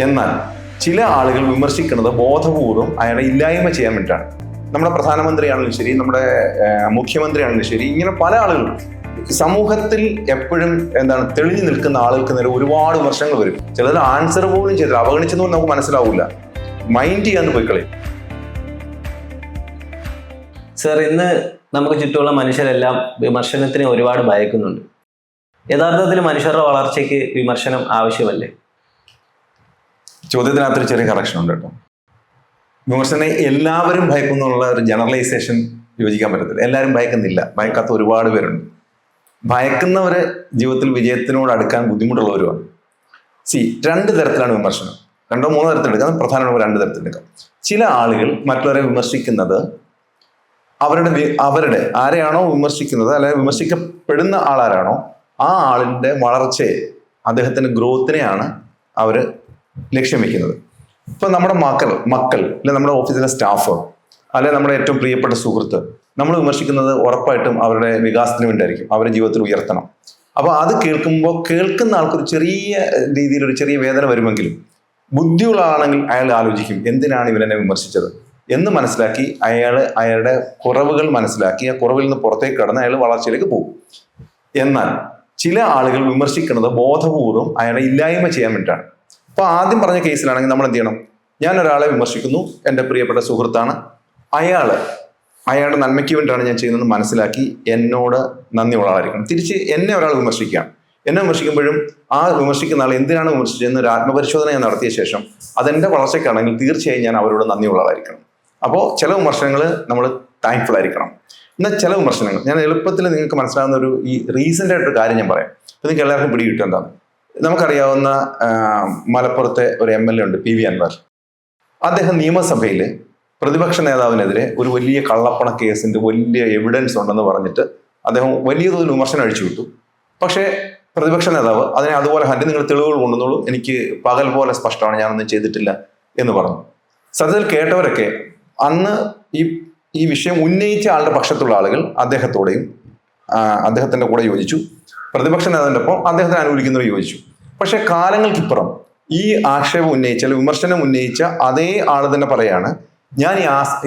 എന്നാൽ ചില ആളുകൾ വിമർശിക്കുന്നത് ബോധപൂർവം അയാളെ ഇല്ലായ്മ ചെയ്യാൻ വേണ്ടിയിട്ടാണ്. നമ്മുടെ പ്രധാനമന്ത്രിയാണെങ്കിലും ശരി, നമ്മുടെ മുഖ്യമന്ത്രിയാണെങ്കിലും ശരി, ഇങ്ങനെ പല ആളുകളും സമൂഹത്തിൽ എപ്പോഴും തെളിഞ്ഞു നിൽക്കുന്ന ആളുകൾക്ക് നേരെ ഒരുപാട് വിമർശനങ്ങൾ വരും. ചിലർ ആൻസർ പോലും ചെയ്തില്ല, അവഗണിച്ചെന്ന് നമുക്ക് മനസ്സിലാവില്ല, മൈൻഡ് ചെയ്യാന്ന് പോയി കളയും. സർ, ഇന്ന് നമുക്ക് ചുറ്റുമുള്ള മനുഷ്യരെല്ലാം വിമർശനത്തിന് ഒരുപാട് ഭയക്കുന്നുണ്ട്. യഥാർത്ഥത്തിൽ മനുഷ്യരുടെ വളർച്ചയ്ക്ക് വിമർശനം ആവശ്യമല്ലേ? ചോദ്യത്തിനകത്തൊരു ചെറിയ കറക്ഷൻ ഉണ്ട് കേട്ടോ. വിമർശനം എല്ലാവരും ഭയക്കുന്നുള്ള ഒരു ജനറലൈസേഷൻ യോജിക്കാൻ പറ്റത്തില്ല. എല്ലാവരും ഭയക്കുന്നില്ല, ഭയക്കാത്ത ഒരുപാട് പേരുണ്ട്. ഭയക്കുന്നവര് ജീവിതത്തിൽ വിജയത്തിനോട് അടുക്കാൻ ബുദ്ധിമുട്ടുള്ളവരുമാണ്. രണ്ട് തരത്തിലാണ് വിമർശനം, 2-3 തരത്തിലെടുക്കാം, പ്രധാനമായും 2 തരത്തിലെടുക്കാം. ചില ആളുകൾ മറ്റുള്ളവരെ വിമർശിക്കുന്നത് അവരുടെ ആരെയാണോ വിമർശിക്കുന്നത്, അല്ലെങ്കിൽ വിമർശിക്കപ്പെടുന്ന ആളാരാണോ ആ ആളിൻ്റെ വളർച്ചയെ, അദ്ദേഹത്തിൻ്റെ ഗ്രോത്തിനെയാണ് അവർ ലക്ഷ്യം വെക്കുന്നത്. ഇപ്പൊ നമ്മുടെ മക്കൾ അല്ലെ നമ്മുടെ ഓഫീസിലെ സ്റ്റാഫ് അല്ലെ നമ്മുടെ ഏറ്റവും പ്രിയപ്പെട്ട സുഹൃത്ത് നമ്മൾ വിമർശിക്കുന്നത് ഉറപ്പായിട്ടും അവരുടെ വികാസത്തിന് വേണ്ടിയായിരിക്കും, അവരുടെ ജീവിതത്തിൽ ഉയർത്തണം. അപ്പൊ അത് കേൾക്കുമ്പോൾ കേൾക്കുന്ന ആൾക്കൊരു ചെറിയ രീതിയിൽ ഒരു ചെറിയ വേദന വരുമെങ്കിലും ബുദ്ധിയുള്ള ആളാണെങ്കിൽ അയാൾ ആലോചിക്കും, എന്തിനാണ് ഇവരെന്നെ വിമർശിച്ചത് എന്ന് മനസ്സിലാക്കി അയാളുടെ കുറവുകൾ മനസ്സിലാക്കി ആ കുറവിൽ നിന്ന് പുറത്തേക്ക് കടന്ന് അയാൾ വളർച്ചയിലേക്ക് പോകും. എന്നാൽ ചില ആളുകൾ വിമർശിക്കുന്നത് ബോധപൂർവം അയാളെ ഇല്ലായ്മ ചെയ്യാൻ വേണ്ടിയിട്ടാണ്. അപ്പൊ ആദ്യം പറഞ്ഞ കേസിലാണെങ്കിൽ നമ്മൾ എന്ത് ചെയ്യണം? ഞാൻ ഒരാളെ വിമർശിക്കുന്നു, എൻ്റെ പ്രിയപ്പെട്ട സുഹൃത്താണ്, അയാളുടെ നന്മയ്ക്ക് വേണ്ടിയാണ് ഞാൻ ചെയ്യുന്നത് മനസ്സിലാക്കി എന്നോട് നന്ദിയുള്ളതായിരിക്കണം. തിരിച്ച് എന്നെ ഒരാൾ വിമർശിക്കുകയാണ്, എന്നെ വിമർശിക്കുമ്പോഴും ആ വിമർശിക്കുന്ന ആൾ എന്തിനാണ് വിമർശിച്ചതെന്ന് ഒരു ആത്മപരിശോധന ഞാൻ നടത്തിയ ശേഷം അതെൻ്റെ വളർച്ചയ്ക്കാണെങ്കിൽ തീർച്ചയായും ഞാൻ അവരോട് നന്ദിയുള്ളതായിരിക്കണം. അപ്പോൾ ചില വിമർശനങ്ങൾ നമ്മൾ താങ്ക്ഫുൾ ആയിരിക്കണം. എന്നാൽ ചില വിമർശനങ്ങൾ ഞാൻ എളുപ്പത്തിൽ നിങ്ങൾക്ക് മനസ്സിലാകുന്ന ഈ റീസെൻ്റ് ആയിട്ടൊരു കാര്യം ഞാൻ പറയാം. നിങ്ങൾക്ക് എല്ലാവർക്കും പിടികിട്ടും എന്താണ്. നമുക്കറിയാവുന്ന മലപ്പുറത്തെ ഒരു MLA ഉണ്ട്, PV അൻവർ. അദ്ദേഹം നിയമസഭയിൽ പ്രതിപക്ഷ നേതാവിനെതിരെ ഒരു വലിയ കള്ളപ്പണ കേസിന്റെ വലിയ എവിഡൻസ് ഉണ്ടെന്ന് പറഞ്ഞിട്ട് അദ്ദേഹം വലിയ തോതിൽ വിമർശനം അഴിച്ചു വിട്ടു. പക്ഷേ പ്രതിപക്ഷ നേതാവ് അതിനെ അതുപോലെ നിങ്ങൾ തെളിവുകൾ കൊണ്ടുവന്നോളൂ, എനിക്ക് പകൽ പോലെ സ്പഷ്ടമാണ്, ഞാനൊന്നും ചെയ്തിട്ടില്ല എന്ന് പറഞ്ഞു. സത്യത്തിൽ കേട്ടവരൊക്കെ അന്ന് ഈ വിഷയം ഉന്നയിച്ച ആളുടെ പക്ഷത്തുള്ള ആളുകൾ അദ്ദേഹത്തിന്റെ കൂടെ യോജിച്ചു, പ്രതിപക്ഷ നേതാവിൻ്റെ ഒപ്പം അദ്ദേഹത്തിന് അനുകൂലിക്കുന്നവർ യോജിച്ചു. പക്ഷെ കാലങ്ങൾക്കിപ്പുറം ഈ ആക്ഷേപം ഉന്നയിച്ച വിമർശനം ഉന്നയിച്ച അതേ ആൾ തന്നെ പറയാണ്, ഞാൻ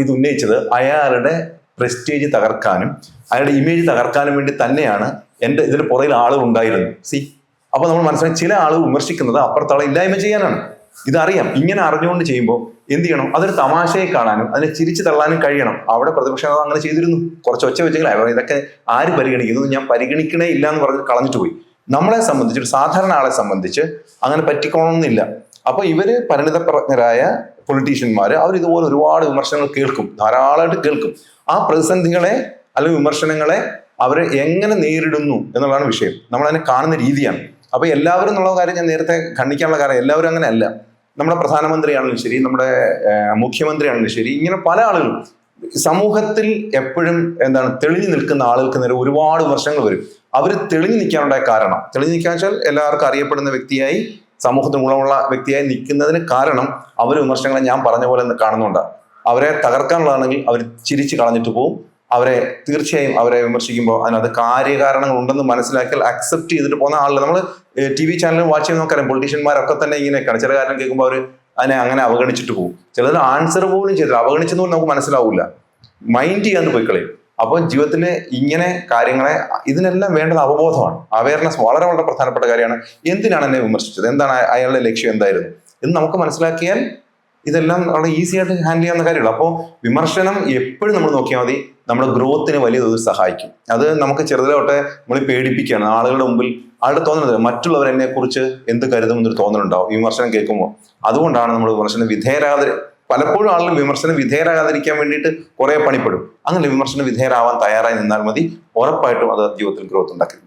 ഇത് ഉന്നയിച്ചത് അയാളുടെ പ്രസ്റ്റീജ് തകർക്കാനും അയാളുടെ ഇമേജ് തകർക്കാനും വേണ്ടി തന്നെയാണ്, ഇതിന് പുറകിൽ ആളുകൾ ഉണ്ടായിരുന്നു. അപ്പൊ നമ്മൾ മനസ്സിലാക്കി ചില ആളുകൾ വിമർശിക്കുന്നത് അപ്പുറത്താളെ ഇല്ലായ്മ ചെയ്യാനാണ്. ഇതറിയാം. ഇങ്ങനെ അറിഞ്ഞുകൊണ്ട് ചെയ്യുമ്പോൾ എന്ത് ചെയ്യണം? അതൊരു തമാശയെ കാണാനും അതിനെ ചിരിച്ചു തള്ളാനും കഴിയണം. അവിടെ പ്രതിപക്ഷ നേതാവ് അങ്ങനെ ചെയ്തിരുന്നു, കുറച്ച് ഒച്ച വെച്ചെങ്കിൽ അയാൾ ഇതൊക്കെ ആര് പരിഗണിക്കുന്നു, ഞാൻ പരിഗണിക്കണേ ഇല്ല എന്ന് പറഞ്ഞ് കളഞ്ഞിട്ട് പോയി. നമ്മളെ സംബന്ധിച്ച്, ഒരു സാധാരണ ആളെ സംബന്ധിച്ച് അങ്ങനെ പറ്റിക്കോണമെന്നില്ല. അപ്പൊ ഇവര് പരിണിതപ്രജ്ഞരായ പൊളിറ്റീഷ്യന്മാർ അവർ ഇതുപോലെ ഒരുപാട് വിമർശനങ്ങൾ കേൾക്കും, ധാരാളമായിട്ട് കേൾക്കും. ആ പ്രതിസന്ധികളെ അല്ലെങ്കിൽ വിമർശനങ്ങളെ അവർ എങ്ങനെ നേരിടുന്നു എന്നുള്ളതാണ് വിഷയം. നമ്മളതിനെ കാണുന്ന രീതിയാണ്. അപ്പൊ എല്ലാവരും എന്നുള്ള കാര്യം ഞാൻ നേരത്തെ ഖണ്ഡിക്കാനുള്ള കാര്യം, എല്ലാവരും അങ്ങനെ അല്ല. നമ്മുടെ പ്രധാനമന്ത്രിയാണെങ്കിലും ശരി, നമ്മുടെ മുഖ്യമന്ത്രിയാണെങ്കിലും ശരി, ഇങ്ങനെ പല ആളുകളും സമൂഹത്തിൽ എപ്പോഴും തെളിഞ്ഞു നിൽക്കുന്ന ആളുകൾക്ക് നേരെ ഒരുപാട് വിമർശനങ്ങൾ വരും. അവർ തെളിഞ്ഞു നിൽക്കാനുണ്ടായ കാരണം, തെളിഞ്ഞു നിൽക്കാന്ന് വെച്ചാൽ എല്ലാവർക്കും അറിയപ്പെടുന്ന വ്യക്തിയായി, സമൂഹത്തിന് ഗുണമുള്ള വ്യക്തിയായി നിൽക്കുന്നതിന് കാരണം അവർ വിമർശനങ്ങളെ ഞാൻ പറഞ്ഞ പോലെ കാണുന്നുണ്ടാണ്. അവരെ തകർക്കാനുള്ളതാണെങ്കിൽ അവർ ചിരിച്ചു കളഞ്ഞിട്ട് പോകും. തീർച്ചയായും അവരെ വിമർശിക്കുമ്പോൾ അതിനകത്ത് കാര്യകാരണങ്ങൾ ഉണ്ടെന്ന് മനസ്സിലാക്കിയാൽ അക്സെപ്റ്റ് ചെയ്തിട്ട് പോകുന്ന ആളുകൾ, നമ്മൾ TV ചാനലിൽ വാച്ച് ചെയ്യുന്ന നോക്കാം, പൊളിറ്റീഷ്യന്മാരൊക്കെ തന്നെ ഇങ്ങനെയൊക്കെയാണ്. ചില കാര്യം കേൾക്കുമ്പോൾ അവർ അതിനെ അങ്ങനെ അവഗണിച്ചിട്ട് പോകും. ചിലർ ആൻസർ പോലും ചെയ്തില്ല, അവഗണിച്ചെന്ന് പോലും നമുക്ക് മനസ്സിലാവില്ല, മൈൻഡ് ചെയ്യാന്ന് പോയി കളയും. അപ്പോൾ ജീവിതത്തിൽ ഇങ്ങനെ കാര്യങ്ങളെ, ഇതിനെല്ലാം വേണ്ടത് അവബോധമാണ്, അവയർനെസ് വളരെ വളരെ പ്രധാനപ്പെട്ട കാര്യമാണ്. എന്തിനാണ് എന്നെ വിമർശിച്ചത്, എന്താണ് അയാളുടെ ലക്ഷ്യം എന്തായിരുന്നു എന്ന് നമുക്ക് മനസ്സിലാക്കിയാൽ ഇതെല്ലാം വളരെ ഈസി ആയിട്ട് ഹാൻഡിൽ ചെയ്യാവുന്ന കാര്യമുള്ളൂ. അപ്പോൾ വിമർശനം എപ്പോഴും നമ്മൾ നോക്കിയാൽ മതി, നമ്മുടെ ഗ്രോത്തിന് വലിയ തോതിൽ സഹായിക്കും. അത് നമുക്ക് ചെറുതിലോട്ടെ നമ്മൾ പേടിപ്പിക്കുകയാണ്. ആളുകളുടെ മുമ്പിൽ ആളുടെ തോന്നുന്നത് മറ്റുള്ളവർ എന്നെ കുറിച്ച് എന്ത് കരുതുമെന്നൊരു തോന്നലുണ്ടാവും വിമർശനം കേൾക്കുമ്പോൾ. അതുകൊണ്ടാണ് നമ്മൾ വിമർശനം പലപ്പോഴും ആളുകൾ വിമർശനം വിധേയരാകാതിരിക്കാൻ വേണ്ടിയിട്ട് കുറെ പണിപ്പെടും. അങ്ങനെ വിമർശന വിധേയരാവാൻ തയ്യാറായി നിന്നാൽ മതി, ഉറപ്പായിട്ടും അത് ജീവിതത്തിൽ ഗ്രോത്ത് ഉണ്ടാക്കി.